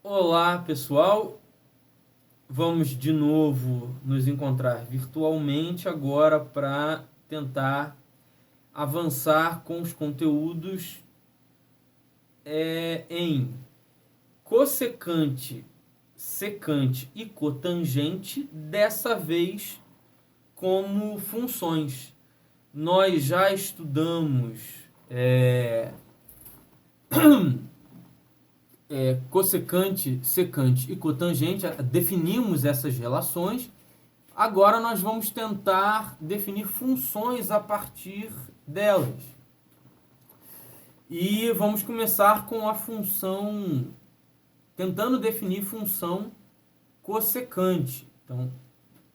Olá, pessoal. Vamos de novo nos encontrar virtualmente agora para tentar avançar com os conteúdos em cossecante, secante e cotangente, dessa vez como funções. Nós já estudamos cossecante, secante e cotangente, definimos essas relações. Agora nós vamos tentar definir funções a partir delas. E vamos começar com a função, tentando definir função cossecante. Então,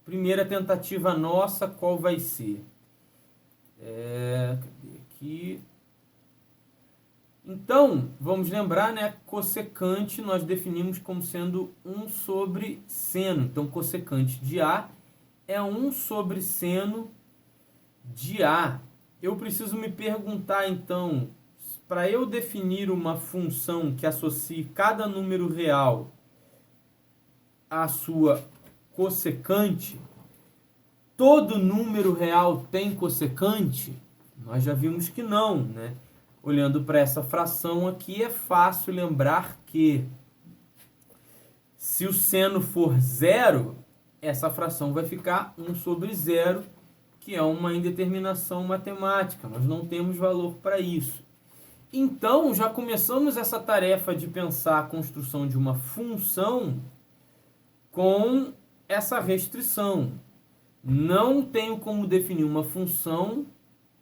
primeira tentativa nossa, qual vai ser? Cadê aqui? Então, vamos lembrar, né? Cossecante nós definimos como sendo 1 sobre seno. Então, cossecante de A é 1 sobre seno de A. Eu preciso me perguntar, então, para eu definir uma função que associe cada número real à sua cossecante, todo número real tem cossecante? Nós já vimos que não, né? Olhando para essa fração aqui, é fácil lembrar que se o seno for zero, essa fração vai ficar 1 sobre zero, que é uma indeterminação matemática. Nós não temos valor para isso. Então, já começamos essa tarefa de pensar a construção de uma função com essa restrição. Não tenho como definir uma função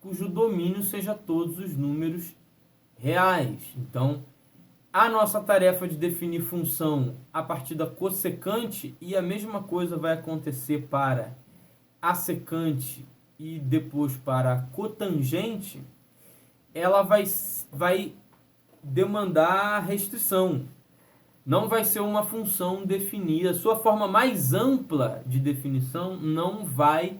cujo domínio seja todos os números reais. Então, a nossa tarefa de definir função a partir da cossecante, e a mesma coisa vai acontecer para a secante e depois para a cotangente, ela vai demandar restrição. Não vai ser uma função definida. Sua forma mais ampla de definição não vai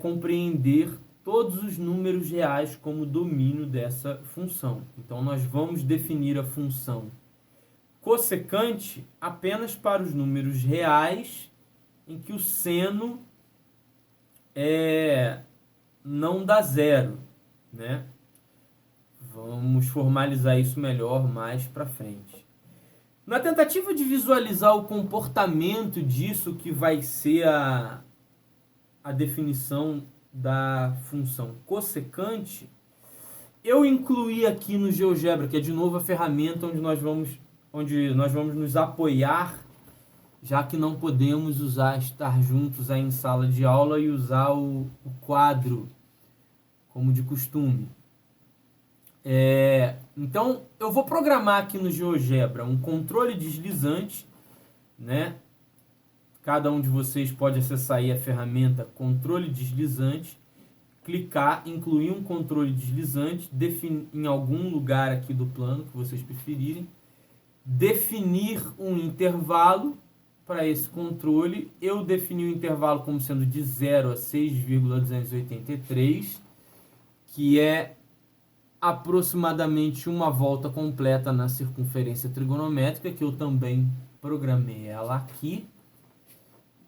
compreender todos os números reais como domínio dessa função. Então, nós vamos definir a função cossecante apenas para os números reais em que o seno não dá zero, né? Vamos formalizar isso melhor mais para frente. Na tentativa de visualizar o comportamento disso que vai ser a definição da função cossecante, eu incluí aqui no GeoGebra, que é de novo a ferramenta onde nós vamos nos apoiar, já que não podemos estar juntos aí em sala de aula e usar o quadro como de costume. Então, eu vou programar aqui no GeoGebra um controle deslizante, né? Cada um de vocês pode acessar aí a ferramenta controle deslizante, clicar, incluir um controle deslizante, em algum lugar aqui do plano que vocês preferirem, definir um intervalo para esse controle. Eu defini o intervalo como sendo de 0 a 6,283, que é aproximadamente uma volta completa na circunferência trigonométrica, que eu também programei ela aqui.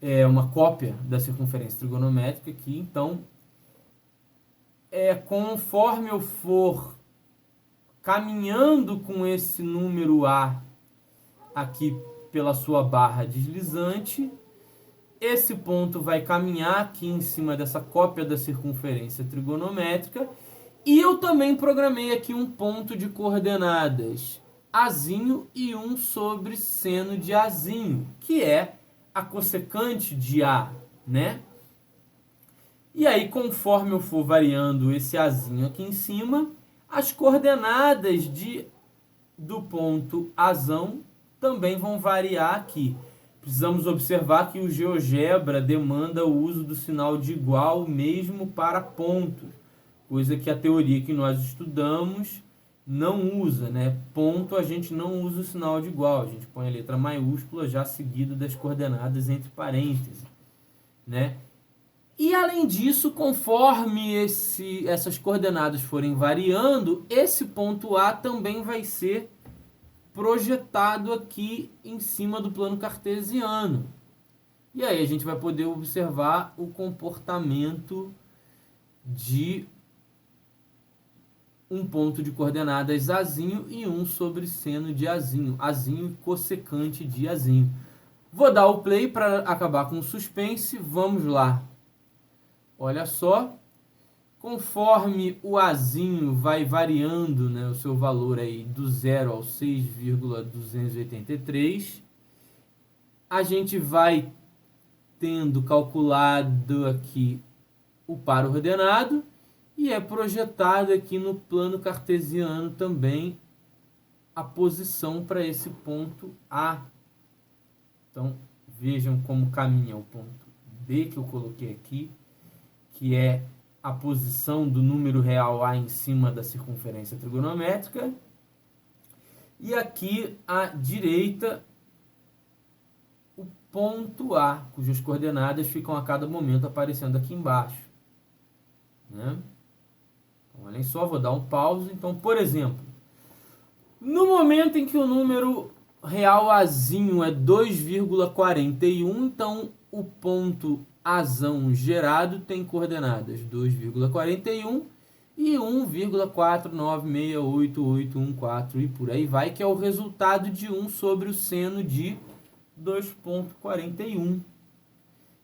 É uma cópia da circunferência trigonométrica aqui. Então, conforme eu for caminhando com esse número A aqui pela sua barra deslizante, esse ponto vai caminhar aqui em cima dessa cópia da circunferência trigonométrica, e eu também programei aqui um ponto de coordenadas Azinho e 1 sobre seno de Azinho, que é a cossecante de A, né? E aí, conforme eu for variando esse Azinho aqui em cima, as coordenadas do ponto Azão também vão variar aqui. Precisamos observar que o GeoGebra demanda o uso do sinal de igual mesmo para pontos, coisa que a teoria que nós estudamos não usa, né? Ponto, a gente não usa o sinal de igual, a gente põe a letra maiúscula já seguida das coordenadas entre parênteses, né? E além disso, conforme essas coordenadas forem variando, esse ponto A também vai ser projetado aqui em cima do plano cartesiano. E aí a gente vai poder observar o comportamento de um ponto de coordenadas Azinho e 1 sobre seno de Azinho. Azinho e cossecante de Azinho. Vou dar o play para acabar com o suspense. Vamos lá. Olha só. Conforme o Azinho vai variando, né, o seu valor aí do 0 ao 6,283, a gente vai tendo calculado aqui o par ordenado e é projetado aqui no plano cartesiano também a posição para esse ponto A. Então, vejam como caminha o ponto B que eu coloquei aqui, que é a posição do número real A em cima da circunferência trigonométrica. E aqui à direita, o ponto A, cujas coordenadas ficam a cada momento aparecendo aqui embaixo, né? Então, olhem só, vou dar um pause. Então, por exemplo, no momento em que o número real Azinho é 2,41, então o ponto Azão gerado tem coordenadas 2,41 e 1,49688814 e por aí vai, que é o resultado de 1 sobre o seno de 2,41.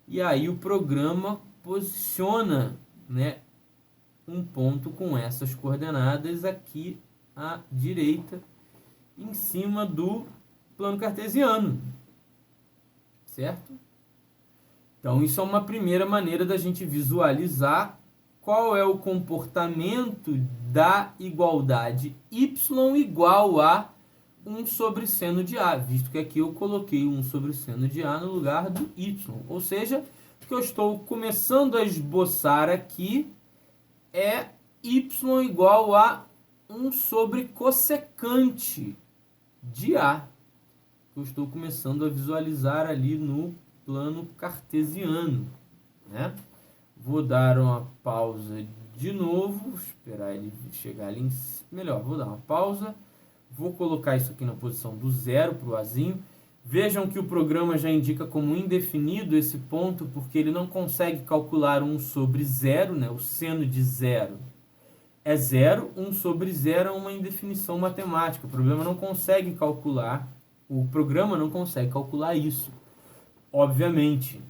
E aí o programa posiciona, né, um ponto com essas coordenadas aqui à direita, em cima do plano cartesiano, certo? Então, isso é uma primeira maneira da gente visualizar qual é o comportamento da igualdade y igual a 1 sobre seno de A, visto que aqui eu coloquei 1 sobre seno de A no lugar do y. Ou seja, o que eu estou começando a esboçar aqui é y igual a 1 sobre cossecante de A. Eu estou começando a visualizar ali no plano cartesiano, né? Vou dar uma pausa de novo, esperar ele chegar ali melhor, vou dar uma pausa, vou colocar isso aqui na posição do 0 para o Azinho. Vejam que o programa já indica como indefinido esse ponto, porque ele não consegue calcular 1 sobre 0, né? O seno de 0 é 0, 1 sobre 0 é uma indefinição matemática. O programa não consegue calcular isso, obviamente.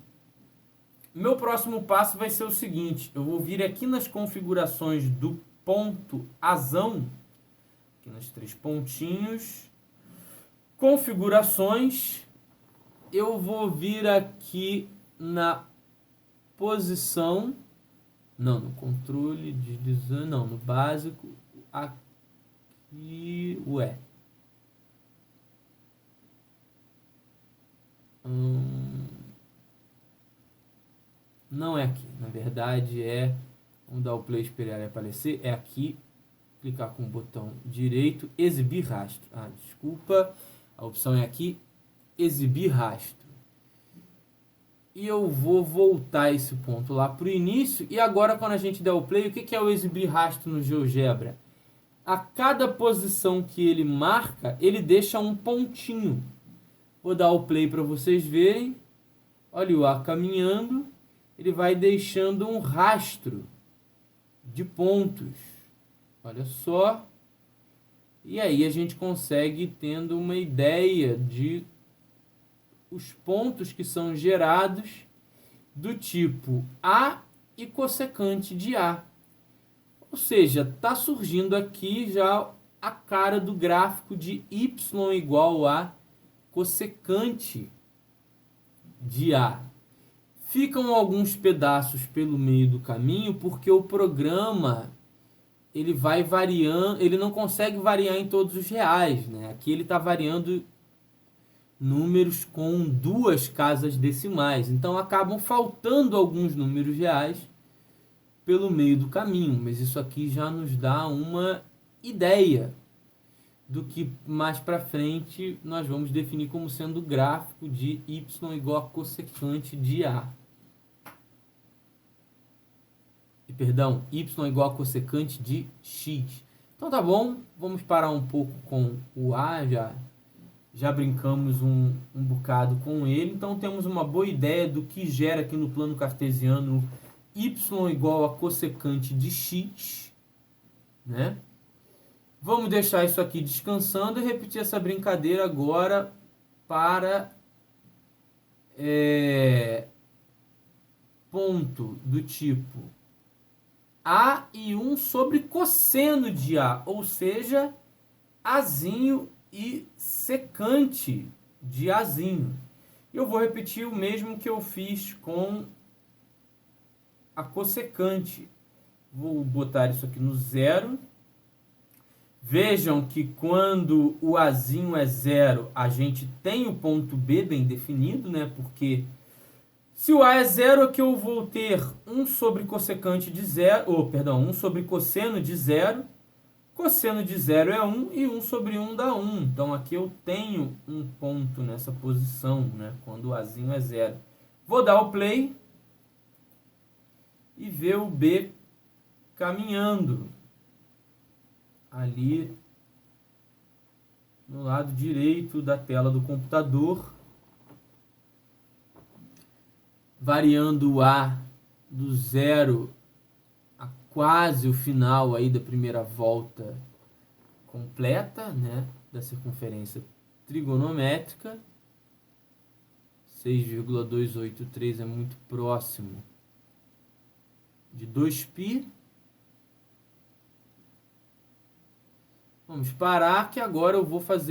Meu próximo passo vai ser o seguinte: eu vou vir aqui nas configurações do ponto Azão, aqui nos 3 pontinhos, configurações, eu vou vir aqui na posição, não, no controle de design, não, no básico, aqui, não é aqui, na verdade vamos dar o play, esperar ele aparecer, é aqui, clicar com o botão direito, exibir rastro, desculpa, a opção é aqui, exibir rastro, e eu vou voltar esse ponto lá para o início, e agora quando a gente der o play, o que é o exibir rastro no GeoGebra? A cada posição que ele marca, ele deixa um pontinho. Vou dar o play para vocês verem, olha o A caminhando, ele vai deixando um rastro de pontos, olha só, e aí a gente consegue tendo uma ideia de os pontos que são gerados do tipo A e cossecante de A, ou seja, está surgindo aqui já a cara do gráfico de y igual a cossecante de A. Ficam alguns pedaços pelo meio do caminho, porque o programa ele vai variando, ele não consegue variar em todos os reais, né? Aqui ele está variando números com 2 casas decimais, então acabam faltando alguns números reais pelo meio do caminho, mas isso aqui já nos dá uma ideia do que mais para frente nós vamos definir como sendo o gráfico de y igual a cossecante de A. Perdão, y igual a cossecante de x. Então tá bom, vamos parar um pouco com o A, já já brincamos um bocado com ele, então temos uma boa ideia do que gera aqui no plano cartesiano y igual a cossecante de x, né? Vamos deixar isso aqui descansando e repetir essa brincadeira agora para ponto do tipo A e 1 sobre cosseno de A, ou seja, Azinho e secante de Azinho. Eu vou repetir o mesmo que eu fiz com a cossecante. Vou botar isso aqui no zero. Vejam que quando o Azinho é zero, a gente tem o ponto B bem definido, né? Porque se o A é zero, aqui eu vou ter 1 sobre cossecante de zero, 1 sobre cosseno de zero. Cosseno de zero é 1 e 1 sobre 1 dá 1. Então aqui eu tenho um ponto nessa posição, né? Quando o Azinho é zero. Vou dar o play e ver o B caminhando ali no lado direito da tela do computador, variando o A do zero a quase o final aí da primeira volta completa, né, da circunferência trigonométrica. 6,283 é muito próximo de 2π. Vamos parar que agora eu vou fazer